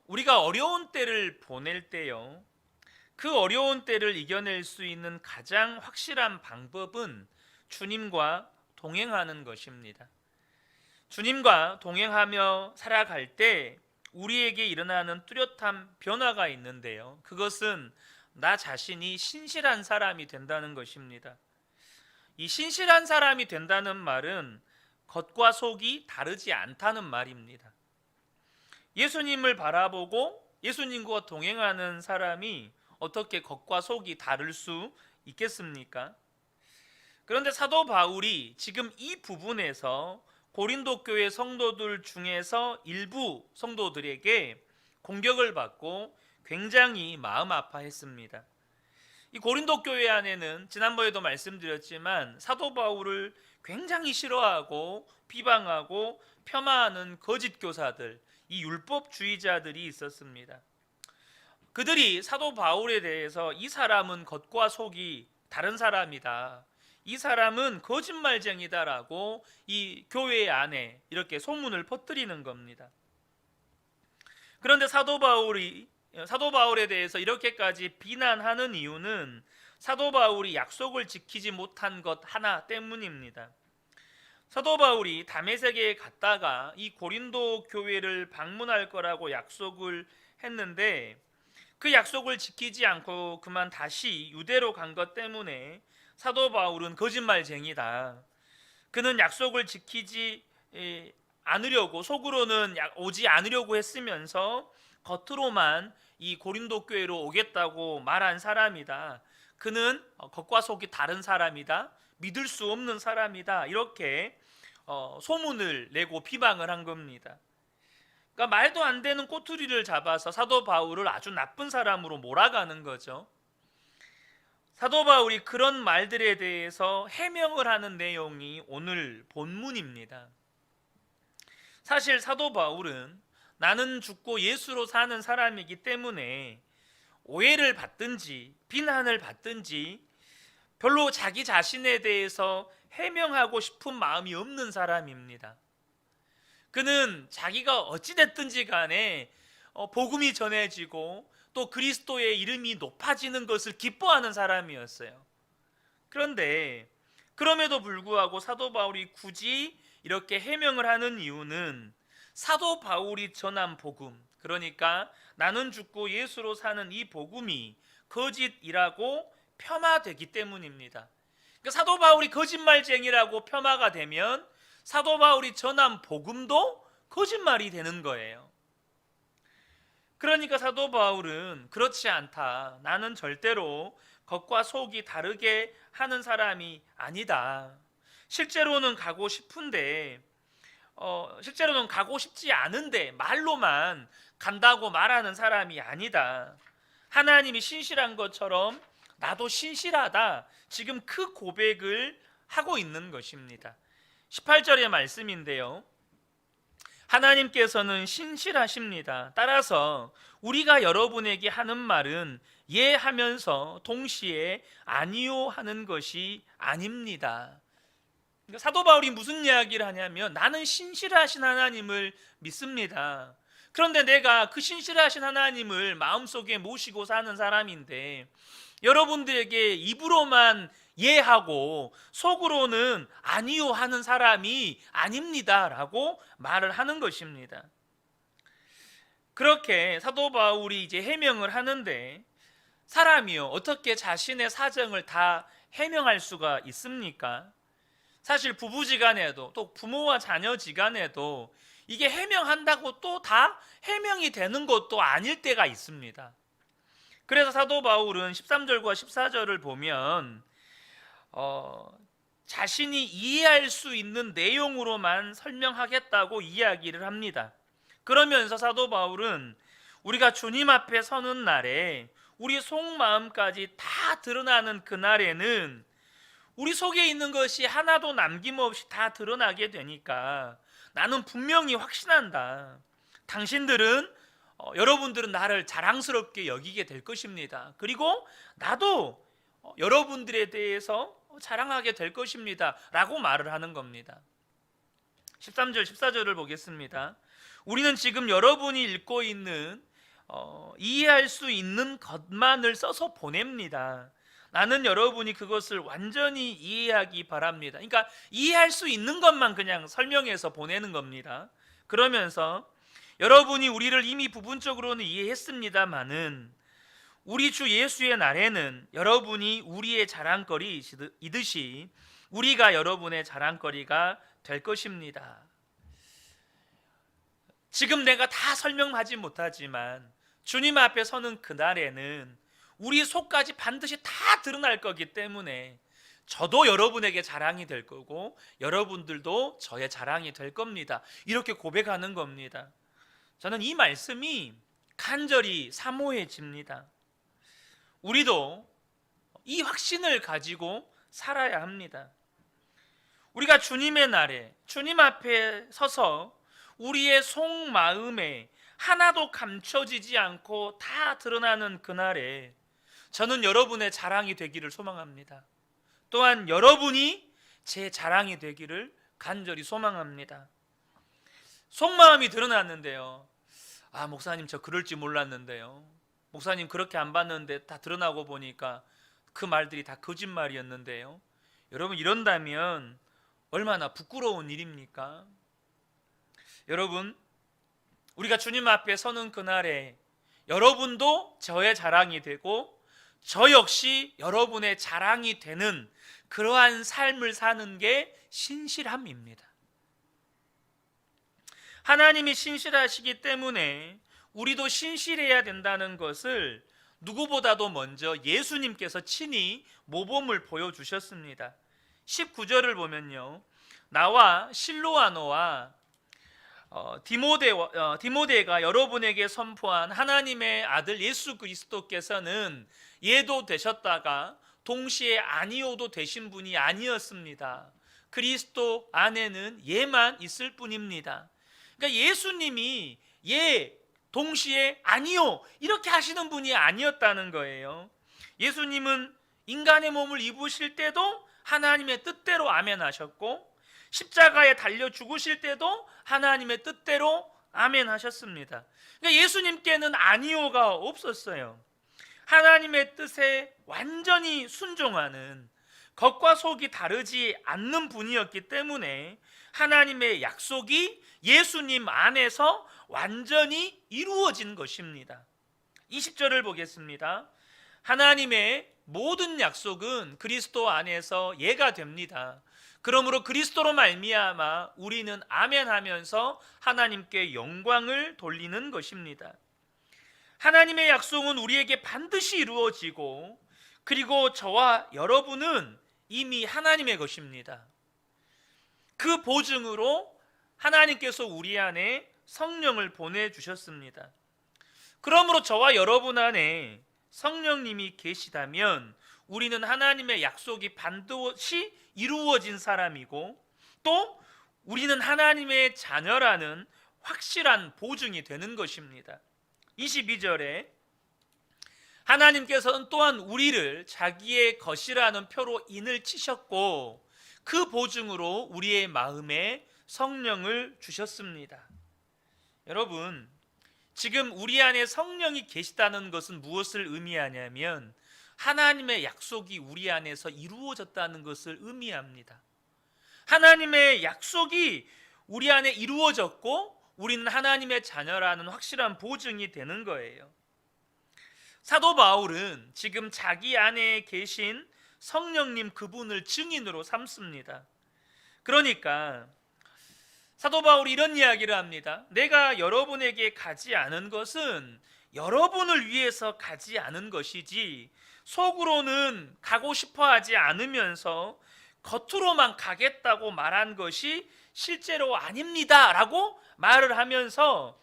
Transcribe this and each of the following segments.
우리가 어려운 때를 보낼 때요, 그 어려운 때를 이겨낼 수 있는 가장 확실한 방법은 주님과 동행하는 것입니다. 주님과 동행하며 살아갈 때 우리에게 일어나는 뚜렷한 변화가 있는데요, 그것은 나 자신이 신실한 사람이 된다는 것입니다. 이 신실한 사람이 된다는 말은 겉과 속이 다르지 않다는 말입니다. 예수님을 바라보고 예수님과 동행하는 사람이 어떻게 겉과 속이 다를 수 있겠습니까? 그런데 사도 바울이 지금 이 부분에서 고린도 교회 성도들 중에서 일부 성도들에게 공격을 받고 굉장히 마음 아파했습니다. 이 고린도 교회 안에는 지난번에도 말씀드렸지만 사도 바울을 굉장히 싫어하고 비방하고 폄하하는 거짓 교사들, 이 율법주의자들이 있었습니다. 그들이 사도 바울에 대해서 이 사람은 겉과 속이 다른 사람이다, 이 사람은 거짓말쟁이다라고 이 교회 안에 이렇게 소문을 퍼뜨리는 겁니다. 그런데 사도 바울에 대해서 이렇게까지 비난하는 이유는 사도 바울이 약속을 지키지 못한 것 하나 때문입니다. 사도 바울이 다메섹에 갔다가 이 고린도 교회를 방문할 거라고 약속을 했는데 그 약속을 지키지 않고 그만 다시 유대로 간 것 때문에 사도 바울은 거짓말쟁이다, 그는 약속을 지키지 않으려고, 속으로는 오지 않으려고 했으면서 겉으로만 이 고린도 교회로 오겠다고 말한 사람이다, 그는 겉과 속이 다른 사람이다, 믿을 수 없는 사람이다, 이렇게 소문을 내고 비방을 한 겁니다. 그러니까 말도 안 되는 꼬투리를 잡아서 사도 바울을 아주 나쁜 사람으로 몰아가는 거죠. 사도 바울이 그런 말들에 대해서 해명을 하는 내용이 오늘 본문입니다. 사실 사도 바울은 나는 죽고 예수로 사는 사람이기 때문에 오해를 받든지 비난을 받든지 별로 자기 자신에 대해서 해명하고 싶은 마음이 없는 사람입니다. 그는 자기가 어찌됐든지 간에 복음이 전해지고 또 그리스도의 이름이 높아지는 것을 기뻐하는 사람이었어요. 그런데 그럼에도 불구하고 사도 바울이 굳이 이렇게 해명을 하는 이유는 사도 바울이 전한 복음, 그러니까 나는 죽고 예수로 사는 이 복음이 거짓이라고 폄하되기 때문입니다. 그러니까 사도 바울이 거짓말쟁이라고 폄하가 되면 사도 바울이 전한 복음도 거짓말이 되는 거예요. 그러니까 사도 바울은 그렇지 않다, 나는 절대로 겉과 속이 다르게 하는 사람이 아니다, 실제로는 가고 싶은데 실제로는 가고 싶지 않은데 말로만 간다고 말하는 사람이 아니다, 하나님이 신실한 것처럼 나도 신실하다, 지금 그 고백을 하고 있는 것입니다. 18절의 말씀인데요, 하나님께서는 신실하십니다. 따라서 우리가 여러분에게 하는 말은 예 하면서 동시에 아니요 하는 것이 아닙니다. 그러니까 사도 바울이 무슨 이야기를 하냐면 나는 신실하신 하나님을 믿습니다. 그런데 내가 그 신실하신 하나님을 마음속에 모시고 사는 사람인데 여러분들에게 입으로만 예하고 속으로는 아니요 하는 사람이 아닙니다 라고 말을 하는 것입니다. 그렇게 사도 바울이 이제 해명을 하는데 사람이요, 어떻게 자신의 사정을 다 해명할 수가 있습니까? 사실 부부지간에도 또 부모와 자녀지간에도 이게 해명한다고 또 다 해명이 되는 것도 아닐 때가 있습니다. 그래서 사도 바울은 13절과 14절을 보면 자신이 이해할 수 있는 내용으로만 설명하겠다고 이야기를 합니다. 그러면서 사도 바울은 우리가 주님 앞에 서는 날에 우리 속마음까지 다 드러나는 그날에는 우리 속에 있는 것이 하나도 남김없이 다 드러나게 되니까 나는 분명히 확신한다, 여러분들은 나를 자랑스럽게 여기게 될 것입니다. 그리고 나도 여러분들에 대해서 자랑하게 될 것입니다 라고 말을 하는 겁니다. 13절 14절을 보겠습니다. 우리는 지금 여러분이 읽고 있는 이해할 수 있는 것만을 써서 보냅니다. 나는 여러분이 그것을 완전히 이해하기 바랍니다. 그러니까 이해할 수 있는 것만 그냥 설명해서 보내는 겁니다. 그러면서 여러분이 우리를 이미 부분적으로는 이해했습니다마는 우리 주 예수의 날에는 여러분이 우리의 자랑거리이듯이 우리가 여러분의 자랑거리가 될 것입니다. 지금 내가 다 설명하지 못하지만 주님 앞에 서는 그날에는 우리 속까지 반드시 다 드러날 거기 때문에 저도 여러분에게 자랑이 될 거고 여러분들도 저의 자랑이 될 겁니다. 이렇게 고백하는 겁니다. 저는 이 말씀이 간절히 사모해집니다. 우리도 이 확신을 가지고 살아야 합니다. 우리가 주님의 날에 주님 앞에 서서 우리의 속마음에 하나도 감춰지지 않고 다 드러나는 그날에 저는 여러분의 자랑이 되기를 소망합니다. 또한 여러분이 제 자랑이 되기를 간절히 소망합니다. 속마음이 드러났는데요. 목사님 저 그럴지 몰랐는데요. 목사님 그렇게 안 봤는데 다 드러나고 보니까 그 말들이 다 거짓말이었는데요. 여러분 이런다면 얼마나 부끄러운 일입니까? 여러분 우리가 주님 앞에 서는 그날에 여러분도 저의 자랑이 되고 저 역시 여러분의 자랑이 되는 그러한 삶을 사는 게 신실함입니다. 하나님이 신실하시기 때문에 우리도 신실해야 된다는 것을 누구보다도 먼저 예수님께서 친히 모범을 보여주셨습니다. 19절을 보면요, 나와 실로아노와 디모데가 여러분에게 선포한 하나님의 아들 예수 그리스도께서는 예도 되셨다가 동시에 아니오도 되신 분이 아니었습니다. 그리스도 안에는 예만 있을 뿐입니다. 그러니까 예수님이 예 동시에 아니요 이렇게 하시는 분이 아니었다는 거예요. 예수님은 인간의 몸을 입으실 때도 하나님의 뜻대로 아멘 하셨고 십자가에 달려 죽으실 때도 하나님의 뜻대로 아멘 하셨습니다. 그러니까 예수님께는 아니오가 없었어요. 하나님의 뜻에 완전히 순종하는, 겉과 속이 다르지 않는 분이었기 때문에 하나님의 약속이 예수님 안에서 완전히 이루어진 것입니다. 20절을 보겠습니다. 하나님의 모든 약속은 그리스도 안에서 예가 됩니다. 그러므로 그리스도로 말미암아 우리는 아멘하면서 하나님께 영광을 돌리는 것입니다. 하나님의 약속은 우리에게 반드시 이루어지고 그리고 저와 여러분은 이미 하나님의 것입니다. 그 보증으로 하나님께서 우리 안에 성령을 보내주셨습니다. 그러므로 저와 여러분 안에 성령님이 계시다면 우리는 하나님의 약속이 반드시 이루어진 사람이고 또 우리는 하나님의 자녀라는 확실한 보증이 되는 것입니다. 22절에 하나님께서는 또한 우리를 자기의 것이라는 표로 인을 치셨고 그 보증으로 우리의 마음에 성령을 주셨습니다. 여러분, 지금 우리 안에 성령이 계시다는 것은 무엇을 의미하냐면 하나님의 약속이 우리 안에서 이루어졌다는 것을 의미합니다. 하나님의 약속이 우리 안에 이루어졌고 우리는 하나님의 자녀라는 확실한 보증이 되는 거예요. 사도 바울은 지금 자기 안에 계신 성령님 그분을 증인으로 삼습니다. 그러니까 사도 바울이 이런 이야기를 합니다. 내가 여러분에게 가지 않은 것은 여러분을 위해서 가지 않은 것이지 속으로는 가고 싶어 하지 않으면서 겉으로만 가겠다고 말한 것이 실제로 아닙니다 라고 말을 하면서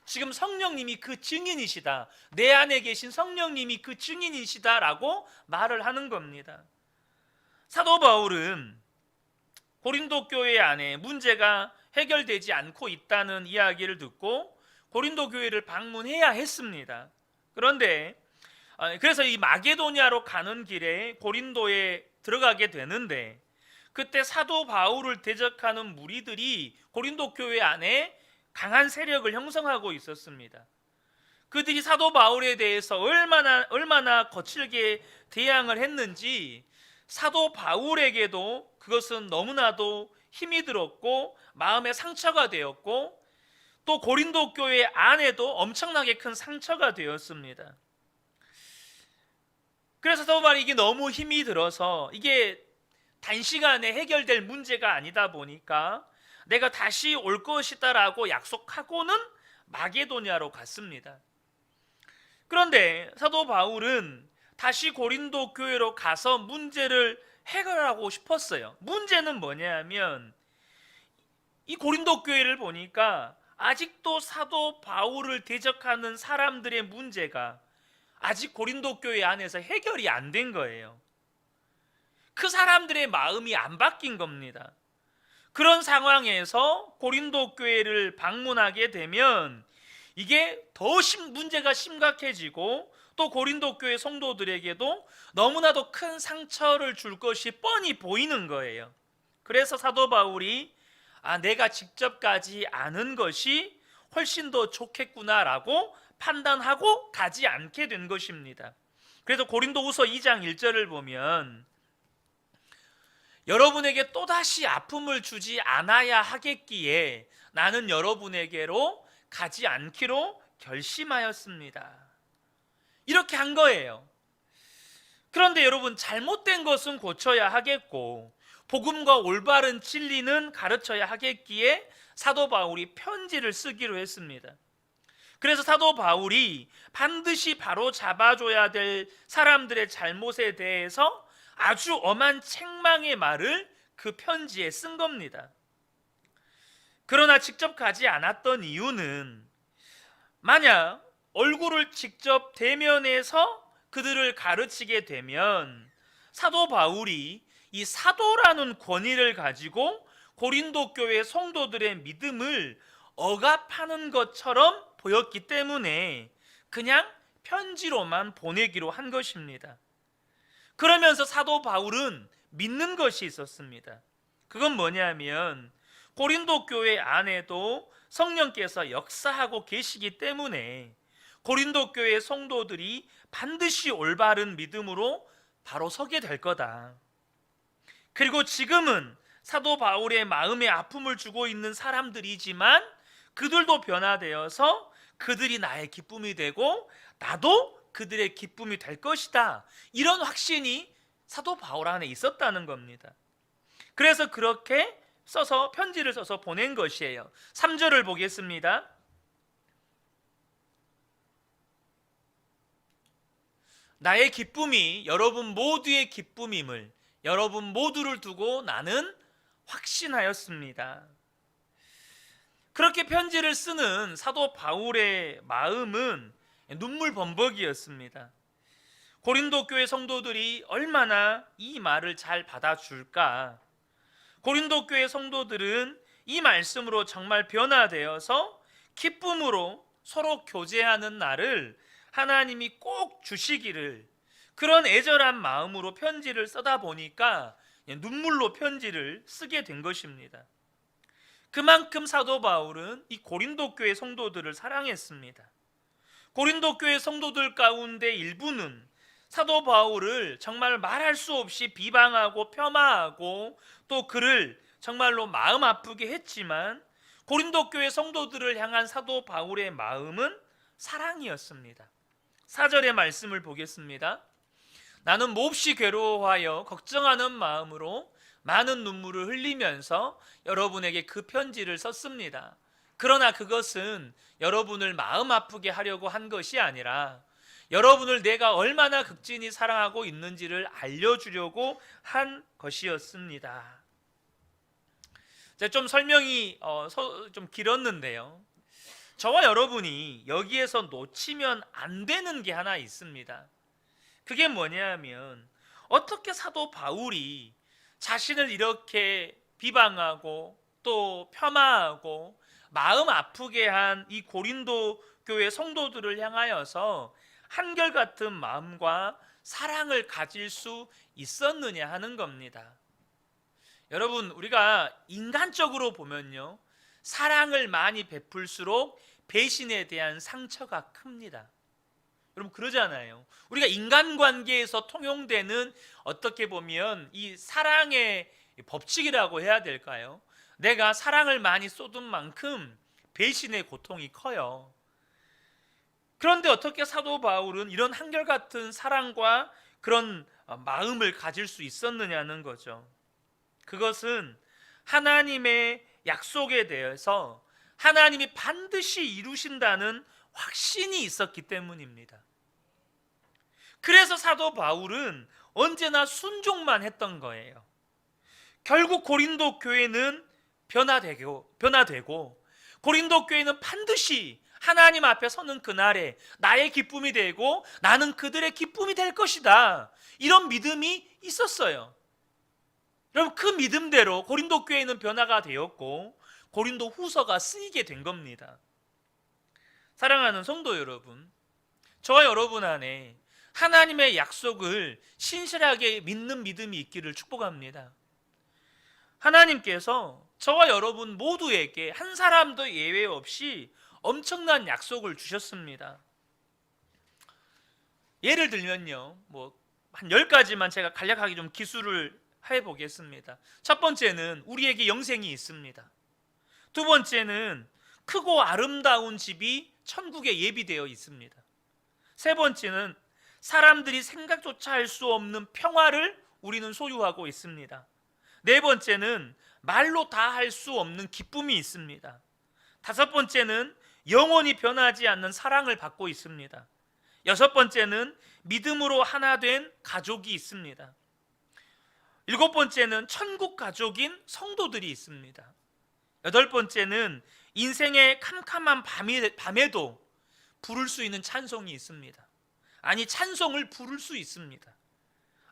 지금 성령님이 그 증인이시다, 내 안에 계신 성령님이 그 증인이시다 라고 말을 하는 겁니다. 사도 바울은 고린도 교회 안에 문제가 해결되지 않고 있다는 이야기를 듣고 고린도 교회를 방문해야 했습니다. 그런데 그래서 이 마게도냐로 가는 길에 고린도에 들어가게 되는데 그때 사도 바울을 대적하는 무리들이 고린도 교회 안에 강한 세력을 형성하고 있었습니다. 그들이 사도 바울에 대해서 얼마나 거칠게 대항을 했는지 사도 바울에게도 그것은 너무나도 힘이 들었고 마음의 상처가 되었고 또 고린도 교회 안에도 엄청나게 큰 상처가 되었습니다. 그래서 사도 바울이 이게 너무 힘이 들어서 이게 단시간에 해결될 문제가 아니다 보니까 내가 다시 올 것이다라고 약속하고는 마게도냐로 갔습니다. 그런데 사도 바울은 다시 고린도 교회로 가서 문제를 해결하고 싶었어요. 문제는 뭐냐면 이 고린도 교회를 보니까 아직도 사도 바울을 대적하는 사람들의 문제가 아직 고린도 교회 안에서 해결이 안 된 거예요. 그 사람들의 마음이 안 바뀐 겁니다. 그런 상황에서 고린도 교회를 방문하게 되면 이게 더 문제가 심각해지고 또 고린도 교회 성도들에게도 너무나도 큰 상처를 줄 것이 뻔히 보이는 거예요. 그래서 사도 바울이 내가 직접 가지 않은 것이 훨씬 더 좋겠구나라고 판단하고 가지 않게 된 것입니다. 그래서 고린도후서 2장 1절을 보면 여러분에게 또다시 아픔을 주지 않아야 하겠기에 나는 여러분에게로 가지 않기로 결심하였습니다. 이렇게 한 거예요. 그런데 여러분, 잘못된 것은 고쳐야 하겠고 복음과 올바른 진리는 가르쳐야 하겠기에 사도 바울이 편지를 쓰기로 했습니다. 그래서 사도 바울이 반드시 바로 잡아줘야 될 사람들의 잘못에 대해서 아주 엄한 책망의 말을 그 편지에 쓴 겁니다. 그러나 직접 가지 않았던 이유는 만약 얼굴을 직접 대면해서 그들을 가르치게 되면 사도 바울이 이 사도라는 권위를 가지고 고린도 교회 성도들의 믿음을 억압하는 것처럼 보였기 때문에 그냥 편지로만 보내기로 한 것입니다. 그러면서 사도 바울은 믿는 것이 있었습니다. 그건 뭐냐면 고린도 교회 안에도 성령께서 역사하고 계시기 때문에 고린도 교회 성도들이 반드시 올바른 믿음으로 바로 서게 될 거다. 그리고 지금은 사도 바울의 마음에 아픔을 주고 있는 사람들이지만 그들도 변화되어서 그들이 나의 기쁨이 되고 나도 그들의 기쁨이 될 것이다. 이런 확신이 사도 바울 안에 있었다는 겁니다. 그래서 그렇게 편지를 써서 보낸 것이에요. 3절을 보겠습니다. 나의 기쁨이 여러분 모두의 기쁨임을 여러분 모두를 두고 나는 확신하였습니다. 그렇게 편지를 쓰는 사도 바울의 마음은 눈물 범벅이었습니다. 고린도 교회 성도들이 얼마나 이 말을 잘 받아줄까? 고린도 교회 성도들은 이 말씀으로 정말 변화되어서 기쁨으로 서로 교제하는 날을 하나님이 꼭 주시기를 그런 애절한 마음으로 편지를 쓰다 보니까 눈물로 편지를 쓰게 된 것입니다. 그만큼 사도 바울은 이 고린도 교회 성도들을 사랑했습니다. 고린도 교회 성도들 가운데 일부는 사도 바울을 정말 말할 수 없이 비방하고 폄하하고 또 그를 정말로 마음 아프게 했지만 고린도 교회 성도들을 향한 사도 바울의 마음은 사랑이었습니다. 4절의 말씀을 보겠습니다. 나는 몹시 괴로워하여 걱정하는 마음으로 많은 눈물을 흘리면서 여러분에게 그 편지를 썼습니다. 그러나 그것은 여러분을 마음 아프게 하려고 한 것이 아니라 여러분을 내가 얼마나 극진히 사랑하고 있는지를 알려주려고 한 것이었습니다. 좀 설명이 좀 길었는데요. 저와 여러분이 여기에서 놓치면 안 되는 게 하나 있습니다. 그게 뭐냐면 어떻게 사도 바울이 자신을 이렇게 비방하고 또 폄하하고 마음 아프게 한 이 고린도 교회 성도들을 향하여서 한결같은 마음과 사랑을 가질 수 있었느냐 하는 겁니다. 여러분, 우리가 인간적으로 보면요, 사랑을 많이 베풀수록 배신에 대한 상처가 큽니다. 여러분 그러잖아요. 우리가 인간관계에서 통용되는 어떻게 보면 이 사랑의 법칙이라고 해야 될까요? 내가 사랑을 많이 쏟은 만큼 배신의 고통이 커요. 그런데 어떻게 사도 바울은 이런 한결같은 사랑과 그런 마음을 가질 수 있었느냐는 거죠. 그것은 하나님의 약속에 대해서 하나님이 반드시 이루신다는 확신이 있었기 때문입니다. 그래서 사도 바울은 언제나 순종만 했던 거예요. 결국 고린도 교회는 변화되고 고린도 교회는 반드시 하나님 앞에 서는 그날에 나의 기쁨이 되고 나는 그들의 기쁨이 될 것이다, 이런 믿음이 있었어요. 여러분 그 믿음대로 고린도 교회는 변화가 되었고 고린도 후서가 쓰이게 된 겁니다. 사랑하는 성도 여러분, 저와 여러분 안에 하나님의 약속을 신실하게 믿는 믿음이 있기를 축복합니다. 하나님께서 저와 여러분 모두에게 한 사람도 예외 없이 엄청난 약속을 주셨습니다. 예를 들면요, 한 10가지만 제가 간략하게 좀 기술을 해보겠습니다. 첫 번째는 우리에게 영생이 있습니다. 두 번째는 크고 아름다운 집이 천국에 예비되어 있습니다. 세 번째는 사람들이 생각조차 할 수 없는 평화를 우리는 소유하고 있습니다. 네 번째는 말로 다 할 수 없는 기쁨이 있습니다. 다섯 번째는 영원히 변하지 않는 사랑을 받고 있습니다. 여섯 번째는 믿음으로 하나 된 가족이 있습니다. 일곱 번째는 천국 가족인 성도들이 있습니다. 여덟 번째는 인생의 캄캄한 밤에도 부를 수 있는 찬송이 있습니다. 아니, 찬송을 부를 수 있습니다.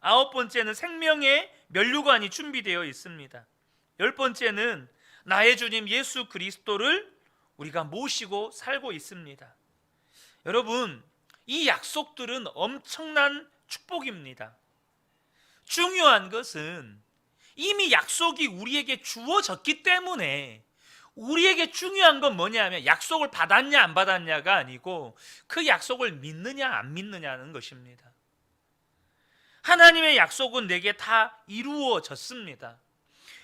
아홉 번째는 생명의 면류관이 준비되어 있습니다. 열 번째는 나의 주님 예수 그리스도를 우리가 모시고 살고 있습니다. 여러분, 이 약속들은 엄청난 축복입니다. 중요한 것은 이미 약속이 우리에게 주어졌기 때문에 우리에게 중요한 건 뭐냐면 약속을 받았냐 안 받았냐가 아니고 그 약속을 믿느냐 안 믿느냐는 것입니다. 하나님의 약속은 내게 다 이루어졌습니다.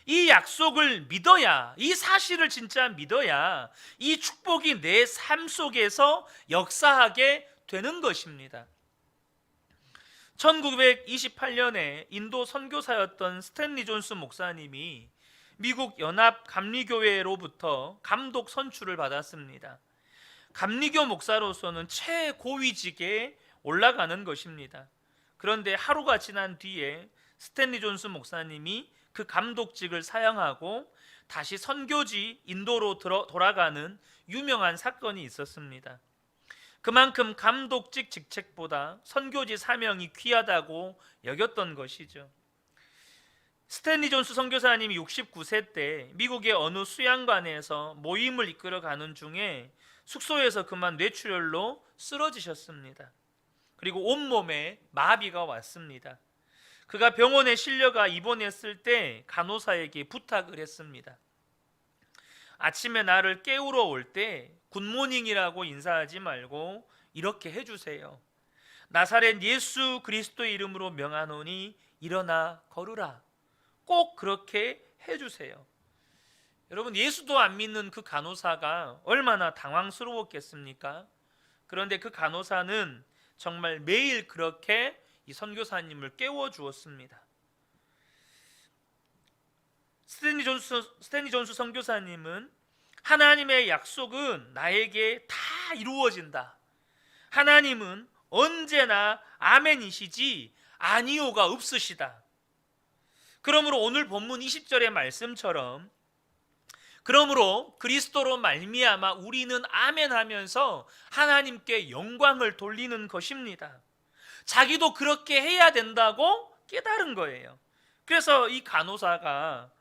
이 약속을 믿어야, 이 사실을 진짜 믿어야 이 축복이 내 삶 속에서 역사하게 되는 것입니다. 1928년에 인도 선교사였던 스탠리 존스 목사님이 미국 연합 감리교회로부터 감독 선출을 받았습니다. 감리교 목사로서는 최고위직에 올라가는 것입니다. 그런데 하루가 지난 뒤에 스탠리 존스 목사님이 그 감독직을 사양하고 다시 선교지 인도로 돌아가는 유명한 사건이 있었습니다. 그만큼 감독직 직책보다 선교지 사명이 귀하다고 여겼던 것이죠. 스탠리 존스 선교사님이 69세 때 미국의 어느 수양관에서 모임을 이끌어가는 중에 숙소에서 그만 뇌출혈로 쓰러지셨습니다. 그리고 온몸에 마비가 왔습니다. 그가 병원에 실려가 입원했을 때 간호사에게 부탁을 했습니다. 아침에 나를 깨우러 올 때 굿모닝이라고 인사하지 말고 이렇게 해주세요. 나사렛 예수 그리스도의 이름으로 명하노니 일어나 걸으라. 꼭 그렇게 해주세요. 여러분, 예수도 안 믿는 그 간호사가 얼마나 당황스러웠겠습니까? 그런데 그 간호사는 정말 매일 그렇게 이 선교사님을 깨워주었습니다. 스탠리 존스 선교사님은 하나님의 약속은 나에게 다 이루어진다. 하나님은 언제나 아멘이시지 아니오가 없으시다. 그러므로 오늘 본문 20절의 말씀처럼 그러므로 그리스도로 말미암아 우리는 아멘하면서 하나님께 영광을 돌리는 것입니다. 자기도 그렇게 해야 된다고 깨달은 거예요. 그래서 이 간호사가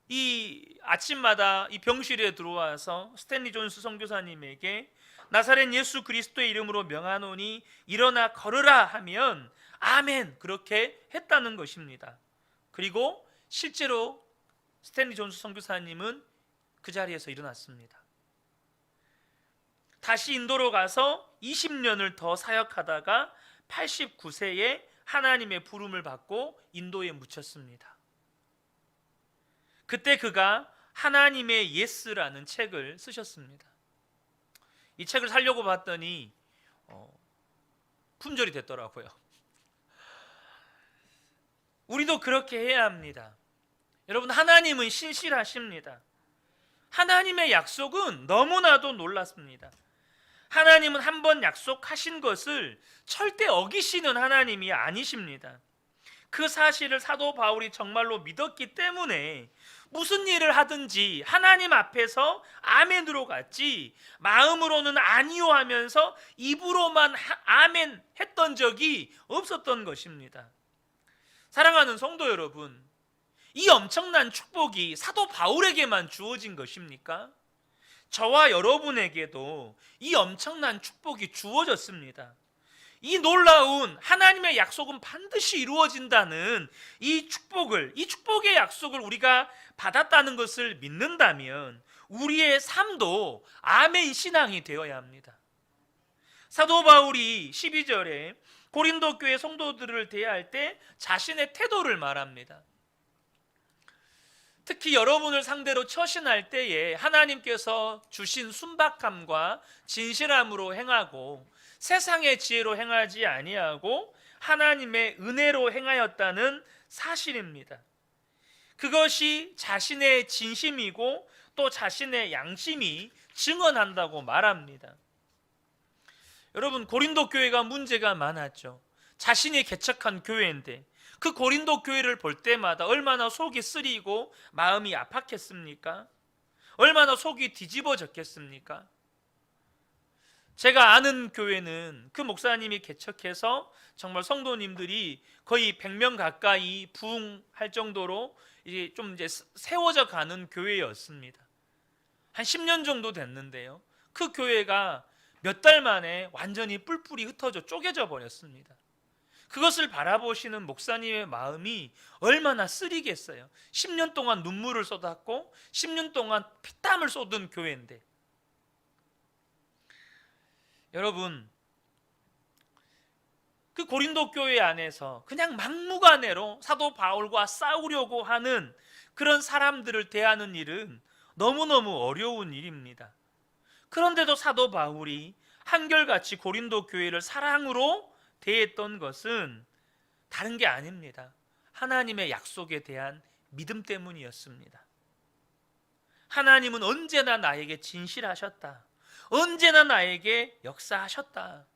이 아침마다 이 병실에 들어와서 스탠리 존스 선교사님에게 나사렛 예수 그리스도의 이름으로 명하노니 일어나 걸으라 하면 아멘 그렇게 했다는 것입니다. 그리고 실제로 스탠리 존스 선교사님은 그 자리에서 일어났습니다. 다시 인도로 가서 20년을 더 사역하다가 89세에 하나님의 부름을 받고 인도에 묻혔습니다. 그때 그가 하나님의 예스라는 책을 쓰셨습니다. 이 책을 사려고 봤더니 품절이 됐더라고요. 우리도 그렇게 해야 합니다. 여러분, 하나님은 신실하십니다. 하나님의 약속은 너무나도 놀랍습니다. 하나님은 한번 약속하신 것을 절대 어기시는 하나님이 아니십니다. 그 사실을 사도 바울이 정말로 믿었기 때문에 무슨 일을 하든지 하나님 앞에서 아멘으로 갔지, 마음으로는 아니요 하면서 입으로만 아멘 했던 적이 없었던 것입니다. 사랑하는 성도 여러분, 이 엄청난 축복이 사도 바울에게만 주어진 것입니까? 저와 여러분에게도 이 엄청난 축복이 주어졌습니다. 이 놀라운 하나님의 약속은 반드시 이루어진다는 이 축복의 약속을 우리가 받았다는 것을 믿는다면 우리의 삶도 아멘 신앙이 되어야 합니다. 사도 바울이 12절에 고린도 교회 성도들을 대할 때 자신의 태도를 말합니다. 특히 여러분을 상대로 처신할 때에 하나님께서 주신 순박함과 진실함으로 행하고 세상의 지혜로 행하지 아니하고 하나님의 은혜로 행하였다는 사실입니다. 그것이 자신의 진심이고 또 자신의 양심이 증언한다고 말합니다. 여러분, 고린도 교회가 문제가 많았죠. 자신이 개척한 교회인데 그 고린도 교회를 볼 때마다 얼마나 속이 쓰리고 마음이 아팠겠습니까? 얼마나 속이 뒤집어졌겠습니까? 제가 아는 교회는 그 목사님이 개척해서 정말 성도님들이 거의 100명 가까이 부흥할 정도로 이제 세워져 가는 교회였습니다. 한 10년 정도 됐는데요. 그 교회가 몇 달 만에 완전히 뿔뿔이 흩어져 쪼개져 버렸습니다. 그것을 바라보시는 목사님의 마음이 얼마나 쓰리겠어요. 10년 동안 눈물을 쏟았고 10년 동안 피땀을 쏟은 교회인데, 여러분, 그 고린도 교회 안에서 그냥 막무가내로 사도 바울과 싸우려고 하는 그런 사람들을 대하는 일은 너무너무 어려운 일입니다. 그런데도 사도 바울이 한결같이 고린도 교회를 사랑으로 대했던 것은 다른 게 아닙니다. 하나님의 약속에 대한 믿음 때문이었습니다. 하나님은 언제나 나에게 진실하셨다. 언제나 나에게 역사하셨다.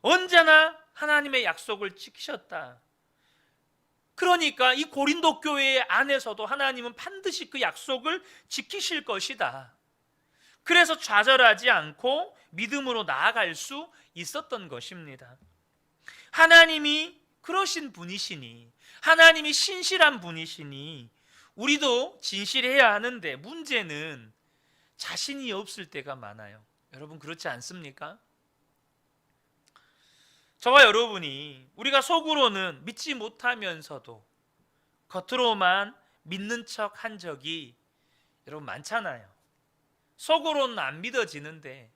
언제나 하나님의 약속을 지키셨다. 그러니까 이 고린도 교회 안에서도 하나님은 반드시 그 약속을 지키실 것이다. 그래서 좌절하지 않고 믿음으로 나아갈 수 있었던 것입니다. 하나님이 그러신 분이시니, 하나님이 신실한 분이시니 우리도 진실해야 하는데 문제는 자신이 없을 때가 많아요. 여러분, 그렇지 않습니까? 저와 여러분이 우리가 속으로는 믿지 못하면서도 겉으로만 믿는 척 한 적이 여러분 많잖아요. 속으로는 안 믿어지는데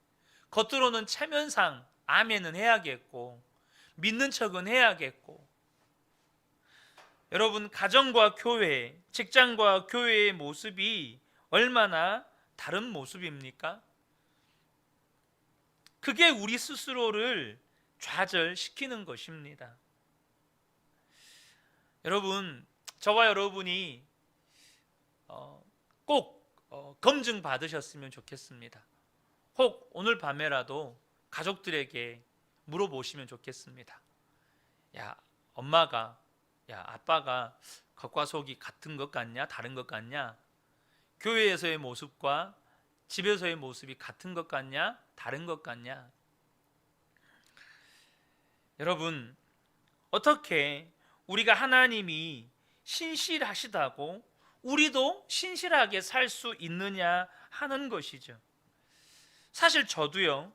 겉으로는 체면상 아멘은 해야겠고 믿는 척은 해야겠고. 여러분, 가정과 교회, 직장과 교회의 모습이 얼마나 다른 모습입니까? 그게 우리 스스로를 좌절시키는 것입니다. 여러분, 저와 여러분이 꼭 검증 받으셨으면 좋겠습니다. 혹 오늘 밤에라도 가족들에게 물어보시면 좋겠습니다. 야, 엄마가, 야, 아빠가 겉과 속이 같은 것 같냐? 다른 것 같냐? 교회에서의 모습과 집에서의 모습이 같은 것 같냐? 다른 것 같냐? 여러분, 어떻게 우리가 하나님이 신실하시다고 우리도 신실하게 살 수 있느냐 하는 것이죠. 사실 저도요,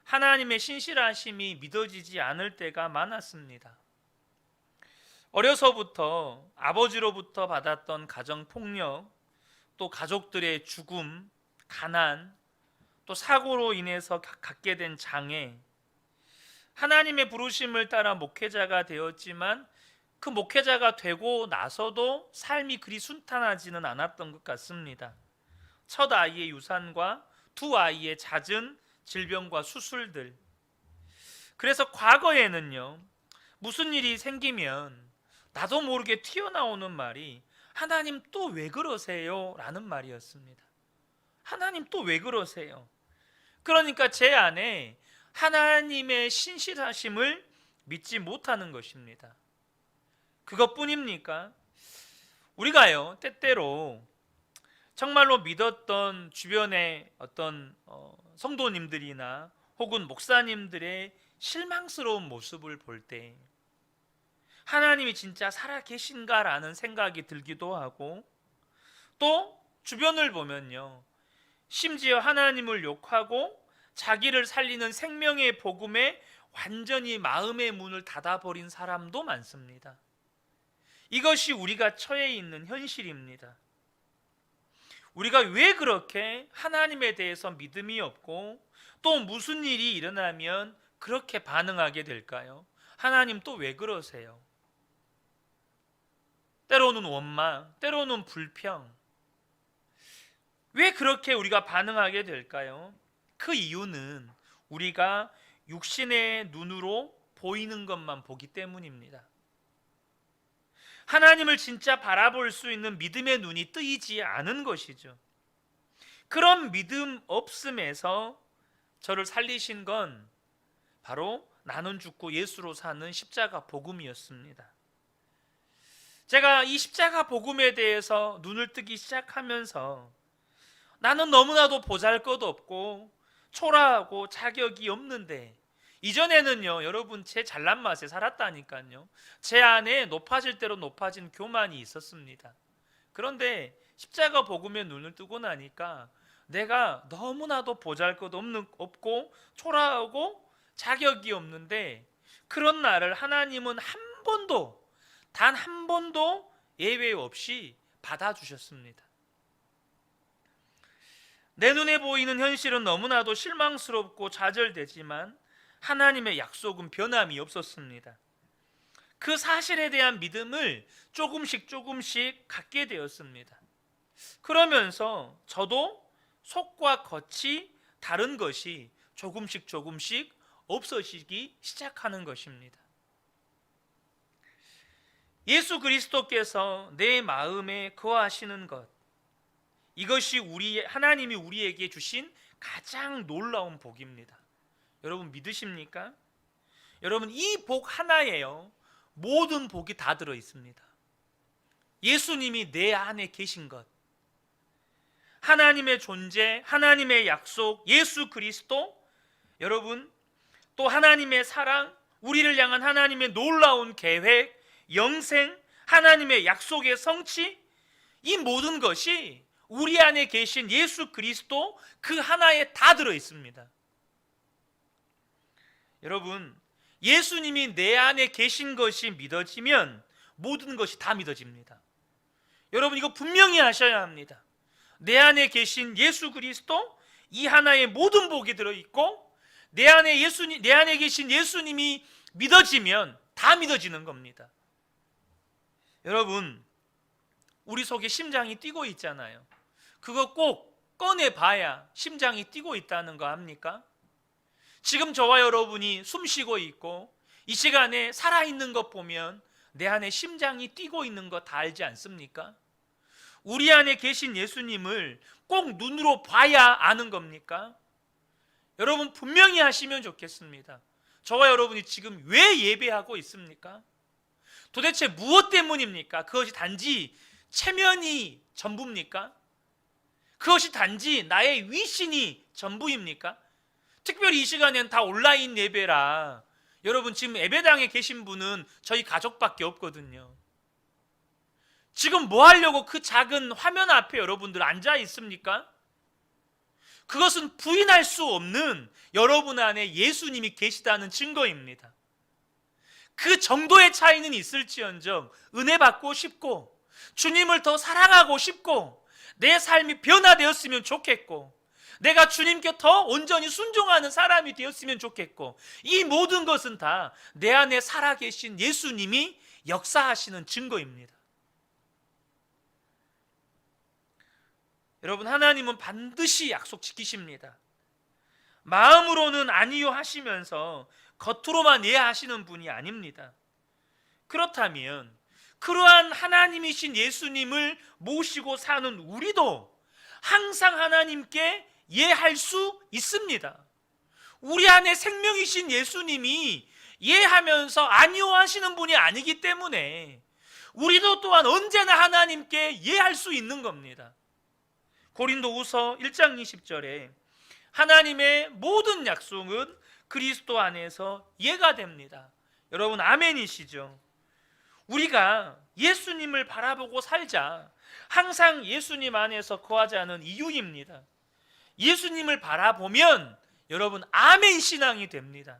하나님의 신실하심이 믿어지지 않을 때가 많았습니다. 어려서부터 아버지로부터 받았던 가정폭력, 또 가족들의 죽음, 가난, 또 사고로 인해서 갖게 된 장애, 하나님의 부르심을 따라 목회자가 되었지만 그 목회자가 되고 나서도 삶이 그리 순탄하지는 않았던 것 같습니다. 첫 아이의 유산과 두 아이의 잦은 질병과 수술들. 그래서 과거에는요, 무슨 일이 생기면 나도 모르게 튀어나오는 말이 하나님 또 왜 그러세요? 라는 말이었습니다. 하나님 또 왜 그러세요? 그러니까 제 안에 하나님의 신실하심을 믿지 못하는 것입니다. 그것뿐입니까? 우리가요, 때때로 정말로 믿었던 주변의 어떤 성도님들이나 혹은 목사님들의 실망스러운 모습을 볼 때 하나님이 진짜 살아계신가라는 생각이 들기도 하고, 또 주변을 보면요, 심지어 하나님을 욕하고 자기를 살리는 생명의 복음에 완전히 마음의 문을 닫아버린 사람도 많습니다. 이것이 우리가 처해 있는 현실입니다. 우리가 왜 그렇게 하나님에 대해서 믿음이 없고 또 무슨 일이 일어나면 그렇게 반응하게 될까요? 하나님 또 왜 그러세요? 때로는 원망, 때로는 불평. 왜 그렇게 우리가 반응하게 될까요? 그 이유는 우리가 육신의 눈으로 보이는 것만 보기 때문입니다. 하나님을 진짜 바라볼 수 있는 믿음의 눈이 뜨이지 않은 것이죠. 그런 믿음 없음에서 저를 살리신 건 바로 나는 죽고 예수로 사는 십자가 복음이었습니다. 제가 이 십자가 복음에 대해서 눈을 뜨기 시작하면서 나는 너무나도 보잘것없고 초라하고 자격이 없는데, 이전에는요, 여러분 제 잘난 맛에 살았다니까요. 제 안에 높아질 대로 높아진 교만이 있었습니다. 그런데 십자가 복음에 눈을 뜨고 나니까 내가 너무나도 보잘것없고 초라하고 자격이 없는데, 그런 나를 하나님은 단 한 번도 예외 없이 받아주셨습니다. 내 눈에 보이는 현실은 너무나도 실망스럽고 좌절되지만 하나님의 약속은 변함이 없었습니다. 그 사실에 대한 믿음을 조금씩 갖게 되었습니다. 그러면서 저도 속과 겉이 다른 것이 조금씩 없어지기 시작하는 것입니다. 예수 그리스도께서 내 마음에 거하시는 것, 이것이 하나님이 우리에게 주신 가장 놀라운 복입니다. 여러분 믿으십니까? 여러분, 이 복 하나에요, 모든 복이 다 들어 있습니다. 예수님이 내 안에 계신 것, 하나님의 존재, 하나님의 약속, 예수 그리스도, 여러분, 또 하나님의 사랑, 우리를 향한 하나님의 놀라운 계획, 영생, 하나님의 약속의 성취, 이 모든 것이 우리 안에 계신 예수 그리스도 그 하나에 다 들어 있습니다. 여러분, 예수님이 내 안에 계신 것이 믿어지면 모든 것이 다 믿어집니다. 여러분, 이거 분명히 하셔야 합니다. 내 안에 계신 예수 그리스도, 이 하나에 모든 복이 들어있고 내 안에 계신 예수님이 믿어지면 다 믿어지는 겁니다. 여러분, 우리 속에 심장이 뛰고 있잖아요. 그거 꼭 꺼내봐야 심장이 뛰고 있다는 거 압니까? 지금 저와 여러분이 숨 쉬고 있고 이 시간에 살아있는 것 보면 내 안에 심장이 뛰고 있는 거 다 알지 않습니까? 우리 안에 계신 예수님을 꼭 눈으로 봐야 아는 겁니까? 여러분, 분명히 하시면 좋겠습니다. 저와 여러분이 지금 왜 예배하고 있습니까? 도대체 무엇 때문입니까? 그것이 단지 체면이 전부입니까? 그것이 단지 나의 위신이 전부입니까? 특별히 이 시간에는 다 온라인 예배라 여러분, 지금 예배당에 계신 분은 저희 가족밖에 없거든요. 지금 뭐 하려고 그 작은 화면 앞에 여러분들 앉아 있습니까? 그것은 부인할 수 없는 여러분 안에 예수님이 계시다는 증거입니다. 그 정도의 차이는 있을지언정 은혜 받고 싶고 주님을 더 사랑하고 싶고 내 삶이 변화되었으면 좋겠고, 내가 주님께 더 온전히 순종하는 사람이 되었으면 좋겠고, 이 모든 것은 다 내 안에 살아계신 예수님이 역사하시는 증거입니다. 여러분, 하나님은 반드시 약속 지키십니다. 마음으로는 아니요 하시면서 겉으로만 예 하시는 분이 아닙니다. 그렇다면 그러한 하나님이신 예수님을 모시고 사는 우리도 항상 하나님께 예할 수 있습니다. 우리 안에 생명이신 예수님이 예하면서 아니요 하시는 분이 아니기 때문에 우리도 또한 언제나 하나님께 예할 수 있는 겁니다. 고린도후서 1장 20절에 하나님의 모든 약속은 그리스도 안에서 예가 됩니다. 여러분, 아멘이시죠? 우리가 예수님을 바라보고 살자 항상 예수님 안에서 거하자는 이유입니다. 예수님을 바라보면 여러분, 아멘 신앙이 됩니다.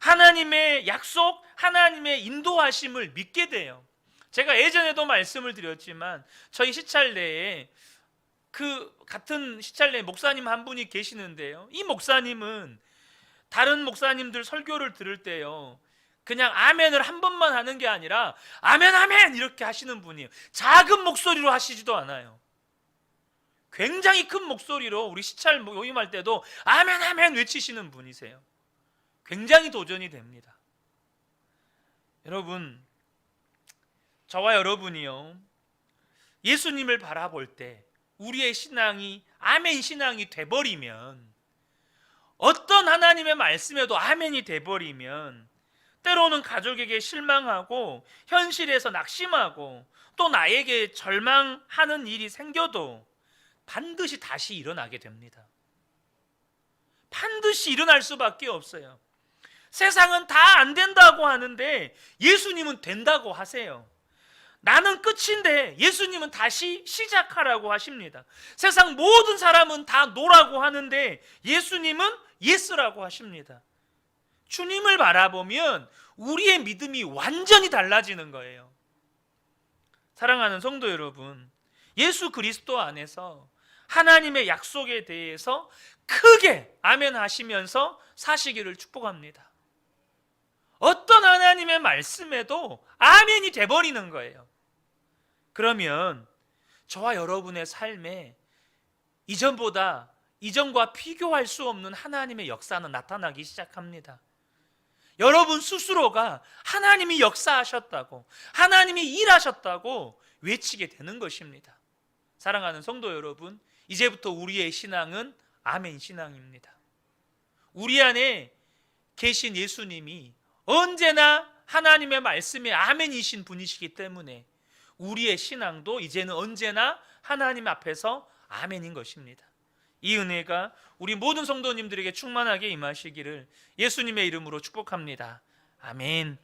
하나님의 약속, 하나님의 인도하심을 믿게 돼요. 제가 예전에도 말씀을 드렸지만 저희 시찰내에 같은 시찰내 목사님 한 분이 계시는데요, 이 목사님은 다른 목사님들 설교를 들을 때요, 그냥 아멘을 한 번만 하는 게 아니라 아멘 아멘 이렇게 하시는 분이에요. 작은 목소리로 하시지도 않아요. 굉장히 큰 목소리로 우리 시찰 모임할 때도 아멘 아멘 외치시는 분이세요. 굉장히 도전이 됩니다. 여러분, 저와 여러분이요, 예수님을 바라볼 때 우리의 신앙이 아멘 신앙이 돼버리면, 어떤 하나님의 말씀에도 아멘이 돼버리면 때로는 가족에게 실망하고 현실에서 낙심하고 또 나에게 절망하는 일이 생겨도 반드시 다시 일어나게 됩니다. 반드시 일어날 수밖에 없어요. 세상은 다 안 된다고 하는데 예수님은 된다고 하세요. 나는 끝인데 예수님은 다시 시작하라고 하십니다. 세상 모든 사람은 다 노라고 하는데 예수님은 예스라고 하십니다. 주님을 바라보면 우리의 믿음이 완전히 달라지는 거예요. 사랑하는 성도 여러분, 예수 그리스도 안에서 하나님의 약속에 대해서 크게 아멘 하시면서 사시기를 축복합니다. 어떤 하나님의 말씀에도 아멘이 돼버리는 거예요. 그러면 저와 여러분의 삶에 이전과 비교할 수 없는 하나님의 역사는 나타나기 시작합니다. 여러분 스스로가 하나님이 역사하셨다고, 하나님이 일하셨다고 외치게 되는 것입니다. 사랑하는 성도 여러분, 이제부터 우리의 신앙은 아멘 신앙입니다. 우리 안에 계신 예수님이 언제나 하나님의 말씀에 아멘이신 분이시기 때문에 우리의 신앙도 이제는 언제나 하나님 앞에서 아멘인 것입니다. 이 은혜가 우리 모든 성도님들에게 충만하게 임하시기를 예수님의 이름으로 축복합니다. 아멘.